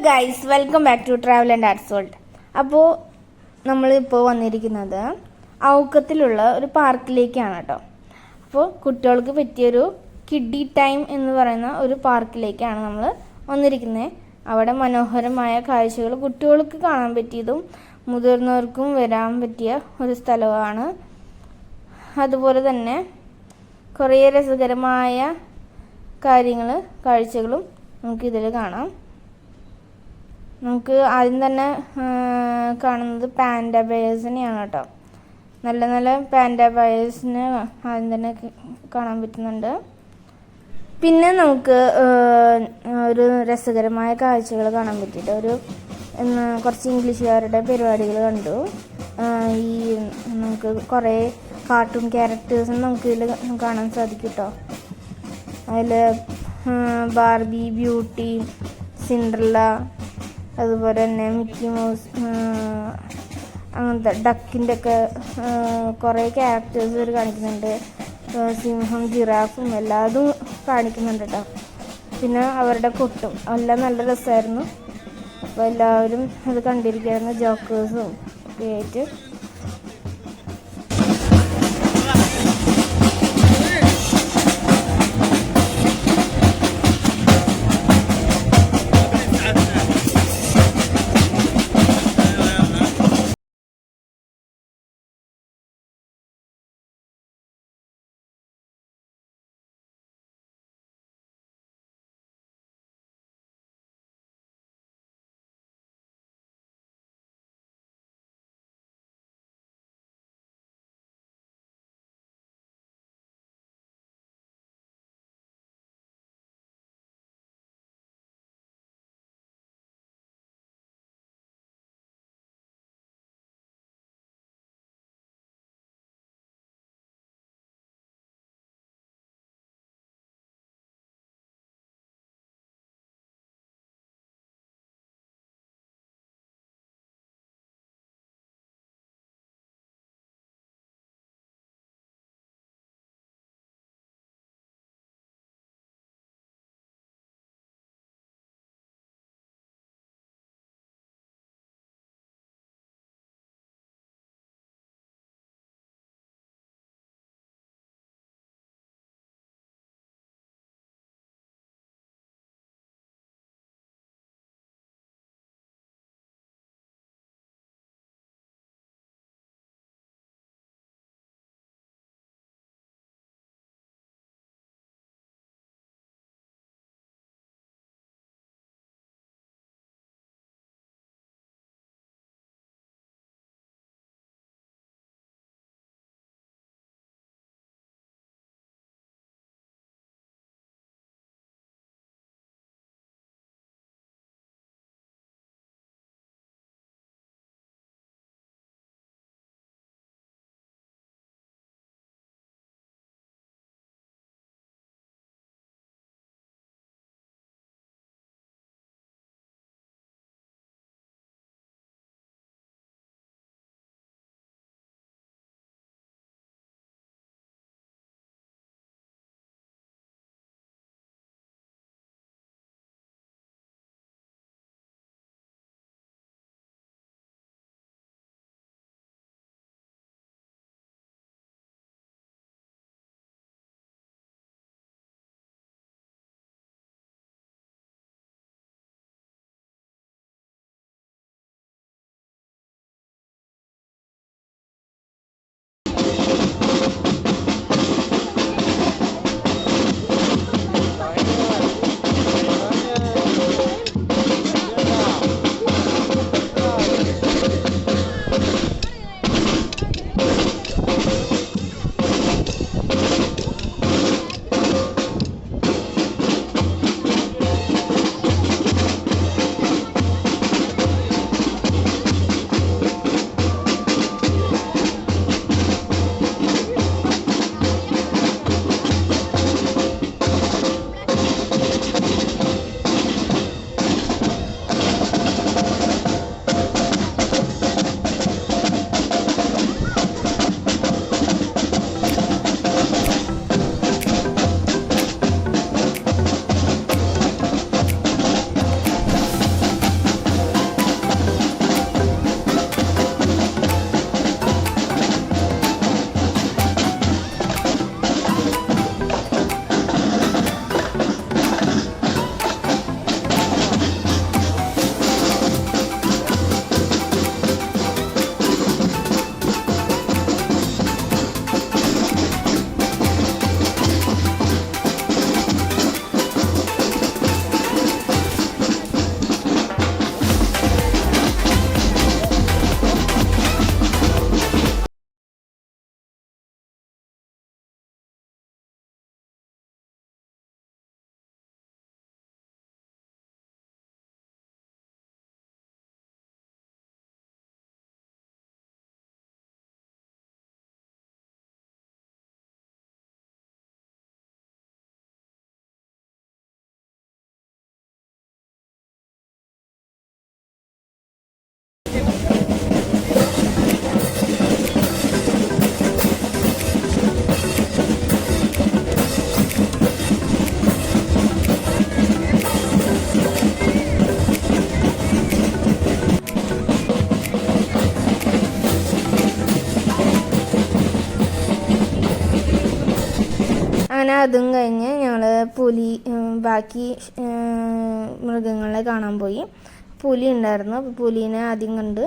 Guys, welcome back to travel and arts world. അപ്പോൾ നമ്മളിപ്പോൾ വന്നിരിക്കുന്നത് ഔക്കത്തിലുള്ള ഒരു പാർക്കിലേക്കാണ് കേട്ടോ. അപ്പോൾ കുട്ടികൾക്ക് പറ്റിയൊരു കിഡി ടൈം എന്ന് പറയുന്ന ഒരു പാർക്കിലേക്കാണ് നമ്മൾ വന്നിരിക്കുന്നത്. അവിടെ മനോഹരമായ കാഴ്ചകൾ കുട്ടികൾക്ക് കാണാൻ പറ്റിയതും മുതിർന്നവർക്കും വരാൻ പറ്റിയ ഒരു സ്ഥലമാണ്. അതുപോലെ തന്നെ കുറേ രസകരമായ കാഴ്ചകളും നമുക്കിതിൽ കാണാം. നമുക്ക് ആദ്യം തന്നെ കാണുന്നത് പാൻഡ ബയേഴ്സിനെയാണ് കേട്ടോ. നല്ല നല്ല പാൻഡ ബയേഴ്സിനെ ആദ്യം തന്നെ കാണാൻ പറ്റുന്നുണ്ട്. പിന്നെ നമുക്ക് ഒരു രസകരമായ കാഴ്ചകൾ കാണാൻ പറ്റിയിട്ട് കുറച്ച് ഇംഗ്ലീഷുകാരുടെ പരിപാടികൾ കണ്ടു. നമുക്ക് കുറേ കാർട്ടൂൺ ക്യാരക്ടേഴ്സും നമുക്ക് ഇതിൽ കാണാൻ സാധിക്കും കേട്ടോ. അതിൽ ബാർബി, ബ്യൂട്ടി, സിൻഡ്രല്ല, അതുപോലെ തന്നെ മിക്കി മൗസ്, അങ്ങനത്തെ ഡക്കിൻ്റെ ഒക്കെ കുറേ ക്യാരക്ടേഴ്സ് ഇവർ കാണിക്കുന്നുണ്ട്. സിംഹം, ജിറാഫും എല്ലാതും കാണിക്കുന്നുണ്ട് കേട്ടോ. പിന്നെ അവരുടെ കൊട്ടും എല്ലാം നല്ല രസമായിരുന്നു. അപ്പോൾ എല്ലാവരും അത് കണ്ടിരിക്കുകയായിരുന്നു, ജോക്കേഴ്സും ഒക്കെ ആയിട്ട്. അങ്ങനെ അതും കഴിഞ്ഞ് ഞങ്ങൾ പുലി ബാക്കി മൃഗങ്ങളെ കാണാൻ പോയി. പുലി ഉണ്ടായിരുന്നു. അപ്പോൾ പുലീനെ ആദ്യം കണ്ട്.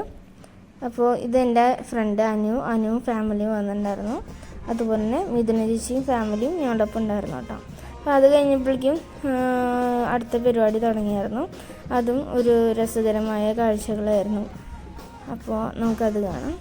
അപ്പോൾ ഇതെൻ്റെ ഫ്രണ്ട് അനു ഫാമിലിയും വന്നിട്ടുണ്ടായിരുന്നു. അതുപോലെ തന്നെ മിഥുന ചേച്ചിയും ഫാമിലിയും ഞങ്ങളുടെ ഒപ്പം ഉണ്ടായിരുന്നു കേട്ടോ. അപ്പോൾ അത് കഴിഞ്ഞപ്പോഴേക്കും അടുത്ത പരിപാടി തുടങ്ങിയായിരുന്നു. അതും ഒരു രസകരമായ കാഴ്ചകളായിരുന്നു. അപ്പോൾ നമുക്കത് കാണാം.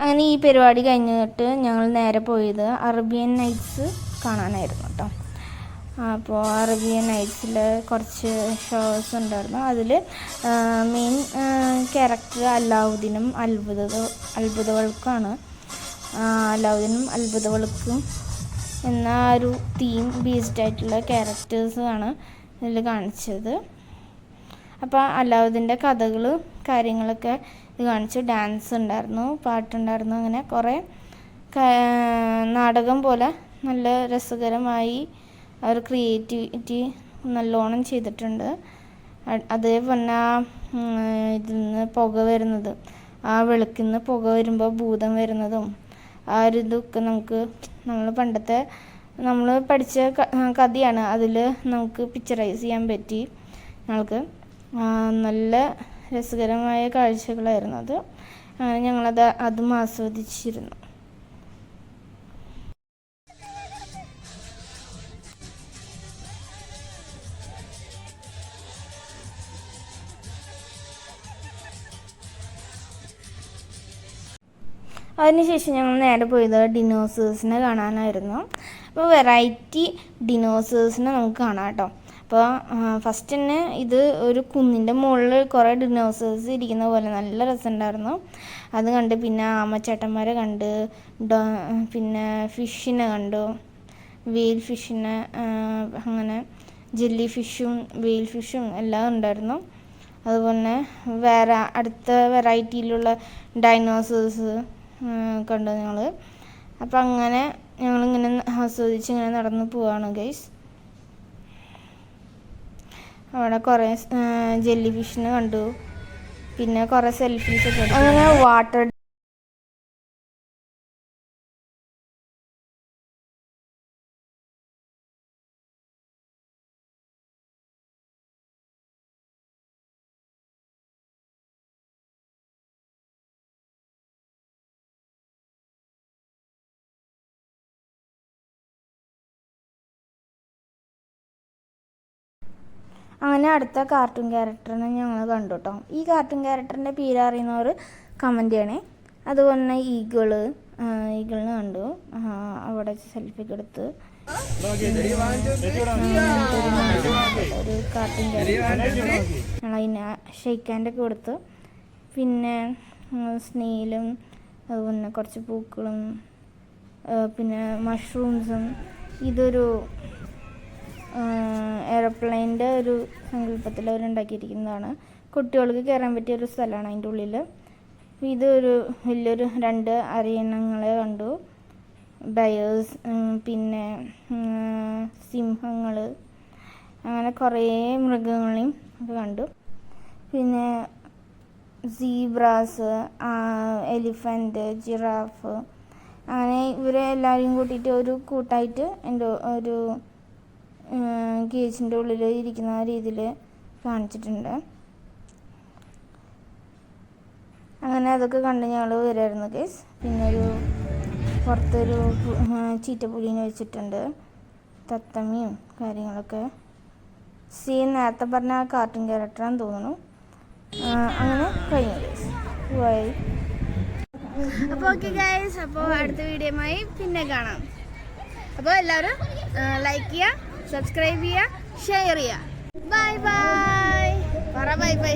അങ്ങനെ ഈ പരിപാടി കഴിഞ്ഞിട്ട് ഞങ്ങൾ നേരെ പോയത് അറേബ്യൻ നൈറ്റ്സ് കാണാനായിരുന്നു കേട്ടോ. അപ്പോൾ അറേബ്യൻ നൈറ്റ്സിൽ കുറച്ച് ഷോസ് ഉണ്ടായിരുന്നു. അതിൽ മെയിൻ ക്യാരക്ടർ അലാവുദ്ദീനും അത്ഭുതവിളക്കാണ്. അലാവുദ്ദീനും അത്ഭുതവിളക്കും എന്ന ഒരു തീം ബേസ്ഡ് ആയിട്ടുള്ള ക്യാരക്ടേഴ്സാണ് ഇതിൽ കാണിച്ചത്. അപ്പോൾ അലാവുദ്ദീൻ്റെ കഥകൾ കാര്യങ്ങളൊക്കെ ഇത് കാണിച്ചു. ഡാൻസ് ഉണ്ടായിരുന്നു, പാട്ടുണ്ടായിരുന്നു, അങ്ങനെ കുറേ നാടകം പോലെ നല്ല രസകരമായി അവർ ക്രിയേറ്റിവിറ്റി നല്ലോണം ചെയ്തിട്ടുണ്ട്. അതേപോലെ ഇതിൽ നിന്ന് പുക വരുന്നത്, ആ വിളക്കിൽ നിന്ന് പുക വരുമ്പോൾ ഭൂതം വരുന്നതും ആ ഒരു ഇതൊക്കെ നമ്മൾ പഠിച്ച കഥയാണ്. അതിൽ നമുക്ക് പിക്ചറൈസ് ചെയ്യാൻ പറ്റി. ഞങ്ങൾക്ക് നല്ല രസകരമായ കാഴ്ചകളായിരുന്നു അത്. അതും ആസ്വദിച്ചിരുന്നു. അതിനുശേഷം ഞങ്ങൾ നേരെ പോയത് ഡിനോസേഴ്സിനെ കാണാനായിരുന്നു. അപ്പോൾ വെറൈറ്റി ഡിനോസേഴ്സിനെ നമുക്ക് കാണാം കേട്ടോ. അപ്പോൾ ഫസ്റ്റ് തന്നെ ഇത് ഒരു കുന്നിൻ്റെ മുകളിൽ കുറേ ഡിനോസേഴ്സ് ഇരിക്കുന്ന പോലെ നല്ല രസമുണ്ടായിരുന്നു. അത് കണ്ട് പിന്നെ ആമച്ചേട്ടന്മാരെ കണ്ട്, പിന്നെ ഫിഷിനെ കണ്ടു, വെയിൽ ഫിഷിനെ, അങ്ങനെ ജെല്ലി ഫിഷും വെയിൽ ഫിഷും എല്ലാം ഉണ്ടായിരുന്നു. അതുപോലെ വേറെ അടുത്ത വെറൈറ്റിയിലുള്ള ഡൈനോസേഴ്സ് കണ്ടു ഞങ്ങൾ. അപ്പം അങ്ങനെ ഞങ്ങളിങ്ങനെ ആസ്വദിച്ച് ഇങ്ങനെ നടന്നു പോവാണ് ഗൈസ്. അവിടെ കുറേ ജെല്ലി ഫിഷിനെ കണ്ടു, പിന്നെ കുറേ സെൽഫീസൊക്കെ എടുത്തു. അങ്ങനെ വാട്ടർ അങ്ങനെ അടുത്ത കാർട്ടൂൺ ക്യാരക്ടറിനെ ഞങ്ങൾ കണ്ടു കേട്ടോ. ഈ കാർട്ടൂൺ ക്യാരക്ടറിൻ്റെ പേര് അറിയുന്നവർ കമൻറ്റ് ചെയ്യണേ. അതുപോലെ തന്നെ ഈഗിളിനെ കണ്ടു. അവിടെ സെൽഫിയൊക്കെ എടുത്ത് ഒരു കാർട്ടൂൺ ക്യാരക്ടർ ഞങ്ങളതിനെ ഷെയ്ക്ക് ഹാൻഡൊക്കെ കൊടുത്തു. പിന്നെ സ്നെയിലും അതുപോലെ കുറച്ച് പൂക്കളും പിന്നെ മഷ്റൂംസും. ഇതൊരു എയർപ്ലെയിൻ്റെ ഒരു സങ്കല്പത്തിൽ അവരുണ്ടാക്കിയിരിക്കുന്നതാണ്. കുട്ടികൾക്ക് കയറാൻ പറ്റിയ ഒരു സ്ഥലമാണ് അതിൻ്റെ ഉള്ളിൽ. ഇതൊരു വലിയൊരു 2 അരയണങ്ങളെ കണ്ടു, ബയേഴ്സ്, പിന്നെ സിംഹങ്ങൾ, അങ്ങനെ കുറേ മൃഗങ്ങളെയും ഒക്കെ കണ്ടു. പിന്നെ സീബ്രാസ്, എലിഫൻറ്റ്, ജിറാഫ്, അങ്ങനെ ഇവരെ എല്ലാവരെയും കൂട്ടിയിട്ട് ഒരു കൂട്ടായിട്ട് എൻ്റെ ഒരു കേജിൻ്റെ ഉള്ളിൽ ഇരിക്കുന്ന രീതിയിൽ കാണിച്ചിട്ടുണ്ട്. അങ്ങനെ അതൊക്കെ കണ്ട് ഞങ്ങൾ വരുമായിരുന്നു കേസ്. പിന്നെ പുറത്തൊരു ചീറ്റപ്പുലീനെ വെച്ചിട്ടുണ്ട്, തത്തമ്മയും കാര്യങ്ങളൊക്കെ. നേരത്തെ പറഞ്ഞ കാർട്ടൂൺ ക്യാരക്ടറാന്ന് തോന്നുന്നു. അങ്ങനെ കഴിഞ്ഞു കേസ്. ബൈ. അപ്പോൾ ഓക്കെ ഗൈസ്, അപ്പോൾ അടുത്ത വീഡിയോയുമായി പിന്നെ കാണാം. അപ്പോൾ എല്ലാവരും ലൈക്ക് ചെയ്യുക, സബ്സ്ക്രൈബ് ചെയ്യുക, ഷെയർ ചെയ്യുക. Bye bye. പറ ബൈ ബൈ.